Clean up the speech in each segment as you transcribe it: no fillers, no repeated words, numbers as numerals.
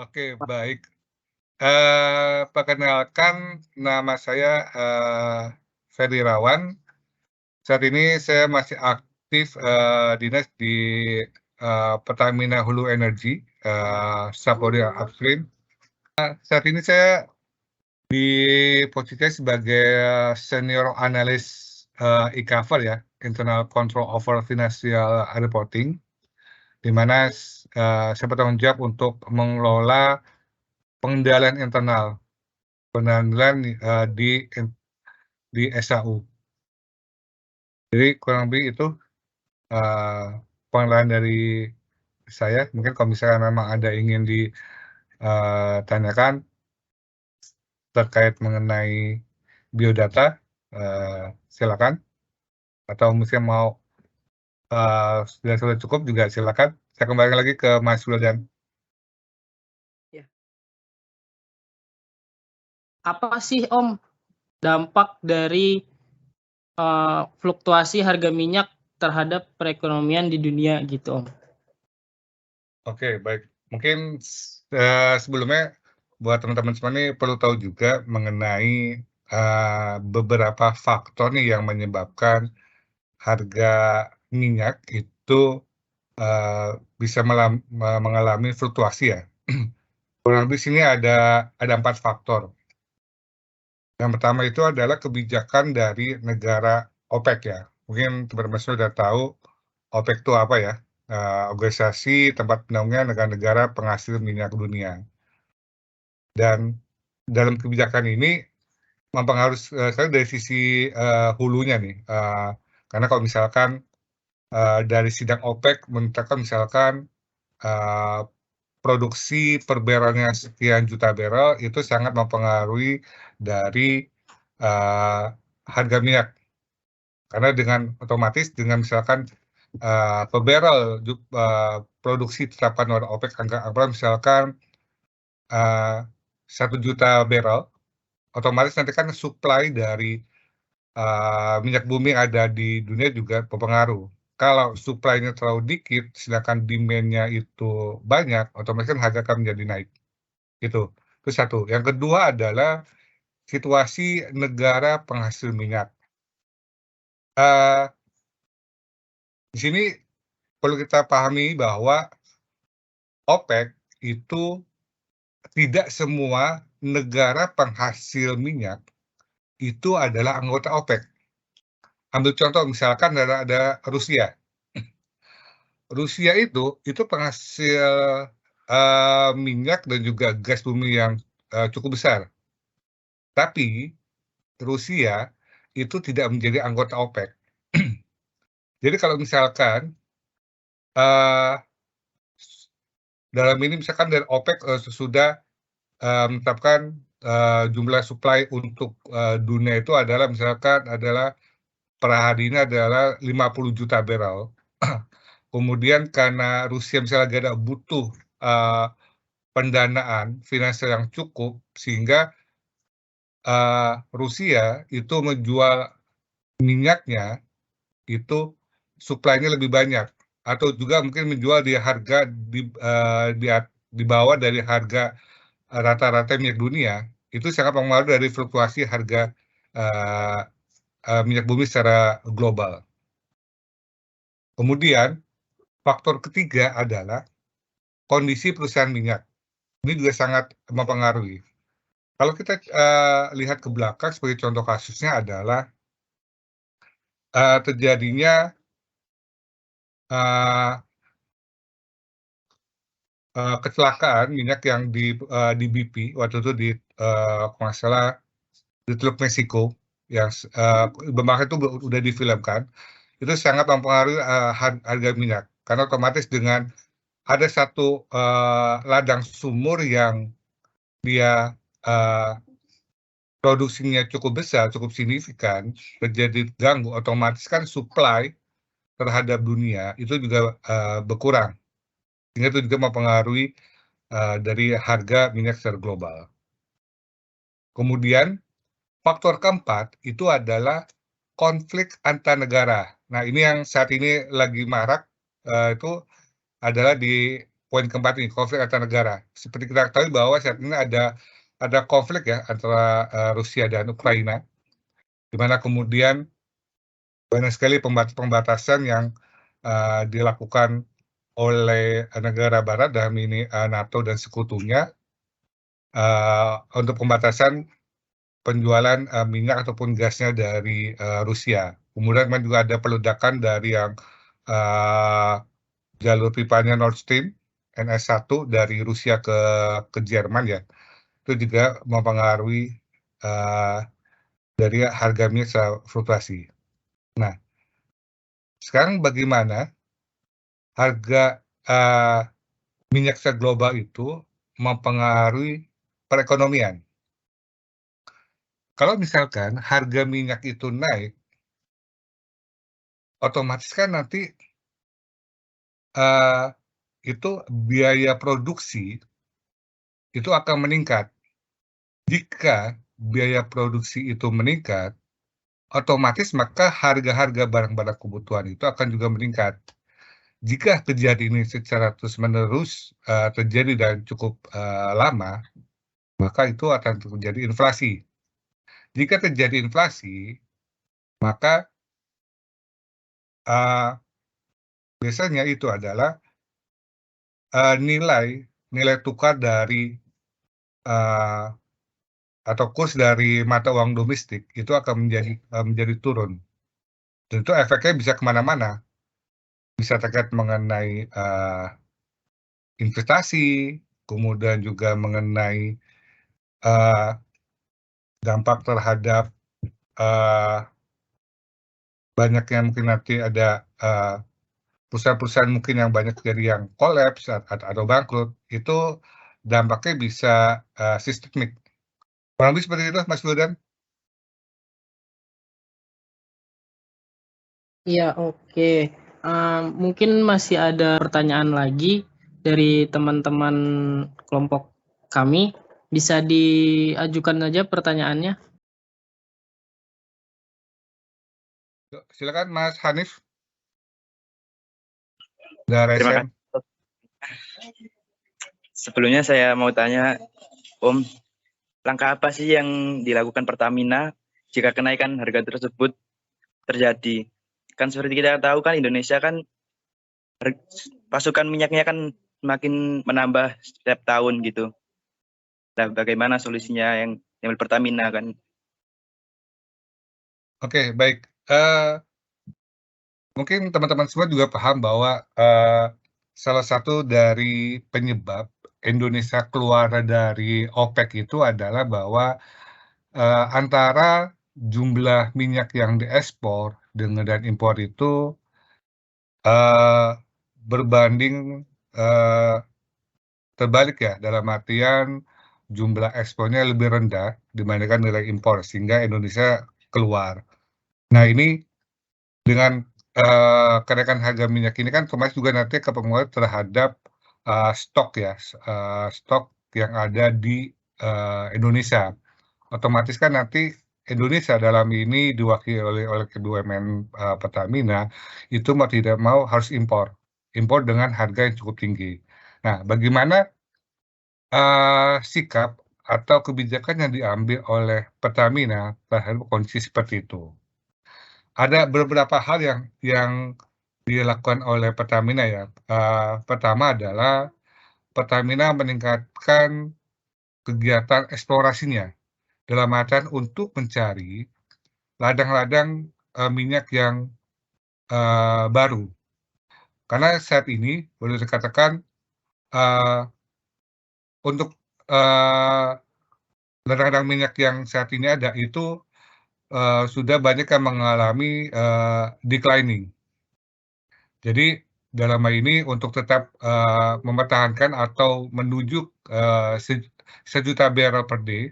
Oke, baik. Perkenalkan nama saya, Ferdy Irawan. Saat ini saya masih aktif, dinas di, Pertamina Hulu Energi, Sapori Upstream. Saat ini saya di posisinya sebagai senior analis, e-cover ya, Internal Control over Financial Reporting, di mana saya bertanggung jawab untuk mengelola pengendalian internal, pengendalian, di SAU. Jadi kurang lebih itu, pengenalan dari saya. Mungkin kalau misalnya memang ada ingin ditanyakan terkait mengenai biodata, silakan. Atau misalnya mau, sudah cukup juga silakan. Saya kembalikan lagi ke Mas Wildan. Ya. Apa sih Om dampak dari fluktuasi harga minyak terhadap perekonomian di dunia gitu Om? Oke, baik. Mungkin sebelumnya buat teman-teman semua nih perlu tahu juga mengenai, beberapa faktor nih yang menyebabkan harga minyak itu, bisa mengalami fluktuasi ya. Kurang lebih sini ada 4 faktor. Yang pertama itu adalah kebijakan dari negara OPEC ya. Mungkin teman-teman sudah tahu OPEC itu apa ya, organisasi tempat naungnya negara-negara penghasil minyak dunia. Dan dalam kebijakan ini mempengaruhi sekali dari sisi, hulunya nih, karena kalau misalkan, dari sidang OPEC menetapkan misalkan, eee, produksi per barrelnya sekian juta barrel, itu sangat mempengaruhi dari, harga minyak. Karena dengan otomatis dengan misalkan, per barrel produksi tetapkan oleh OPEC anggaplah misalkan, 1.000.000 barrel, otomatis nanti kan supply dari, minyak bumi yang ada di dunia juga berpengaruh. Kalau supply-nya terlalu dikit, sedangkan demand-nya itu banyak, otomatis kan harga akan menjadi naik, gitu. Itu satu. Yang kedua adalah situasi negara penghasil minyak. Eee, di sini perlu kita pahami bahwa OPEC itu tidak semua negara penghasil minyak itu adalah anggota OPEC. Ambil contoh misalkan ada Rusia. Rusia itu penghasil, minyak dan juga gas bumi yang, cukup besar. Tapi Rusia itu tidak menjadi anggota OPEC. Jadi kalau misalkan, eee, dalam ini misalkan dari OPEC, sesudah, menetapkan, jumlah supply untuk, dunia itu adalah misalkan adalah per harinya adalah 50 juta barrel. Kemudian karena Rusia misalnya lagi ada butuh, pendanaan finansial yang cukup sehingga, Rusia itu menjual minyaknya itu supply-nya lebih banyak atau juga mungkin menjual di harga di bawah dari harga, rata-rata minyak dunia, itu sangat mempengaruhi dari fluktuasi harga, eee minyak bumi secara global. Kemudian faktor ketiga adalah kondisi perusahaan minyak. Ini juga sangat mempengaruhi. Kalau kita, lihat ke belakang sebagai contoh kasusnya adalah, terjadinya, eee kecelakaan minyak yang di BP waktu itu kalau nggak salah di Teluk Meksiko yang bahkan itu udah difilmkan, itu sangat mempengaruhi, harga minyak. Karena otomatis dengan ada satu, ladang sumur yang dia, eee, produksinya cukup besar, cukup signifikan, terjadi ganggu, otomatis kan supply terhadap dunia itu juga, berkurang. Sehingga itu juga mempengaruhi, dari harga minyak secara global. Kemudian faktor keempat itu adalah konflik antar negara. Nah, ini yang saat ini lagi marak, itu adalah di poin keempat ini, konflik antar negara. Seperti kita ketahui bahwa saat ini ada konflik ya antara Rusia dan Ukraina, di mana kemudian banyak sekali pembatasan yang dilakukan oleh negara Barat dalam ini NATO dan sekutunya untuk pembatasan penjualan minyak ataupun gasnya dari Rusia. Kemudian juga ada peledakan dari yang jalur pipanya Nord Stream NS1 dari Rusia ke Jerman ya. Itu juga mempengaruhi dari harga minyak secara fluktuasi. Nah, sekarang bagaimana harga minyak secara global itu mempengaruhi perekonomian? Kalau misalkan harga minyak itu naik, otomatis kan nanti itu biaya produksi itu akan meningkat. Jika biaya produksi itu meningkat, otomatis maka harga-harga barang-barang kebutuhan itu akan juga meningkat. Jika kejadian ini secara terus-menerus terjadi dan cukup lama, maka itu akan terjadi inflasi. Jika terjadi inflasi, maka biasanya itu adalah nilai tukar dari atau kurs dari mata uang domestik itu akan menjadi turun. Dan itu efeknya bisa kemana-mana. Bisa terkait mengenai investasi, kemudian juga mengenai dampak terhadap banyaknya mungkin nanti ada perusahaan-perusahaan mungkin yang banyak jadi yang kolaps atau bangkrut, itu dampaknya bisa sistemik. Kurang lebih seperti itu, Mas Wildan. Iya, oke. Mungkin masih ada pertanyaan lagi dari teman-teman kelompok kami. Bisa diajukan saja pertanyaannya. Silakan Mas Hanif dari Terima SM. kasih. Sebelumnya saya mau tanya, Om, langkah apa sih yang dilakukan Pertamina jika kenaikan harga tersebut terjadi? Kan seperti kita tahu kan Indonesia kan pasokan minyaknya kan makin menambah setiap tahun gitu. Nah, bagaimana solusinya yang Pertamina kan? Oke, baik. Mungkin teman-teman semua juga paham bahwa salah satu dari penyebab Indonesia keluar dari OPEC itu adalah bahwa antara jumlah minyak yang diekspor dan impor itu berbanding terbalik ya, dalam artian jumlah ekspornya lebih rendah dibandingkan nilai impor, sehingga Indonesia keluar. Nah, ini dengan kenaikan harga minyak ini kan otomatis juga nanti berpengaruh terhadap stok ya, stok yang ada di Indonesia. Otomatis kan nanti Indonesia dalam ini diwakili oleh BUMN Pertamina, itu mau tidak mau harus impor dengan harga yang cukup tinggi. Nah, bagaimana sikap atau kebijakan yang diambil oleh Pertamina terhadap kondisi seperti itu? Ada beberapa hal yang dilakukan oleh Pertamina ya. Pertama adalah Pertamina meningkatkan kegiatan eksplorasinya, dalam artian untuk mencari ladang-ladang minyak yang baru. Karena saat ini boleh dikatakan untuk ladang-ladang minyak yang saat ini ada itu sudah banyak yang mengalami declining. Jadi dalam hal ini untuk tetap mempertahankan atau menuju 1.000.000 barrel per day,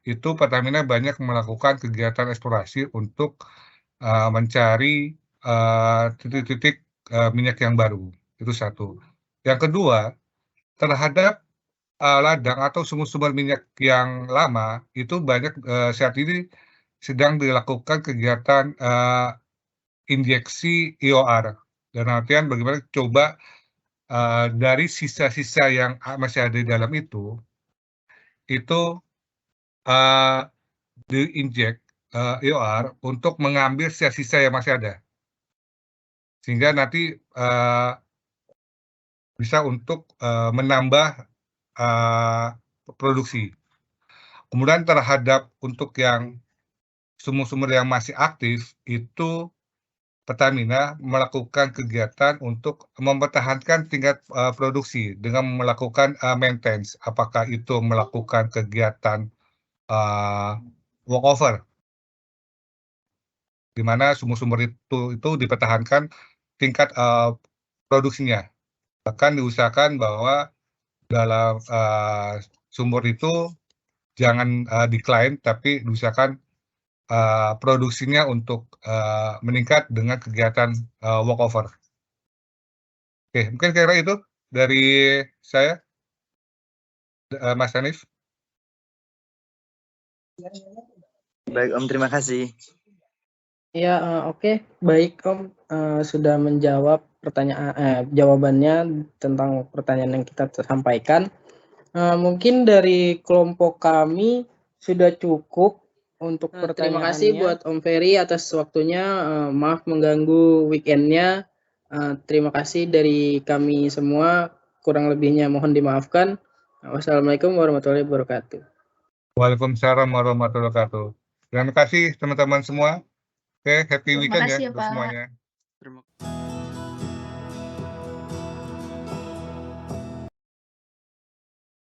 itu Pertamina banyak melakukan kegiatan eksplorasi untuk mencari titik-titik minyak yang baru, itu satu. Yang kedua, terhadap ladang atau sumber-sumber minyak yang lama, itu banyak saat ini sedang dilakukan kegiatan injeksi IOR. Dalam artian bagaimana coba dari sisa-sisa yang masih ada di dalam itu diinjek EOR untuk mengambil sisa-sisa yang masih ada. Sehingga nanti bisa untuk menambah produksi. Kemudian terhadap untuk yang sumur-sumur yang masih aktif, itu Pertamina melakukan kegiatan untuk mempertahankan tingkat produksi dengan melakukan maintenance. Apakah itu melakukan kegiatan walkover, di mana sumur-sumur itu dipertahankan tingkat produksinya. Bahkan diusahakan bahwa dalam sumur itu jangan decline, tapi diusahakan produksinya untuk meningkat dengan kegiatan walkover. Oke, mungkin kira-kira itu dari saya, Mas Hanif. Baik Om, terima kasih. Ya, oke. Baik Om, sudah menjawab jawabannya tentang pertanyaan yang kita sampaikan. Mungkin dari kelompok kami sudah cukup untuk pertanyaannya. Terima kasih buat Om Ferry atas waktunya. Maaf mengganggu weekendnya. Terima kasih dari kami semua. Kurang lebihnya mohon dimaafkan. Wassalamualaikum warahmatullahi wabarakatuh. Waalaikumsalam warahmatullahi wabarakatuh. Terima kasih teman-teman semua. Oke, happy weekend ya untuk semuanya. Terima kasih.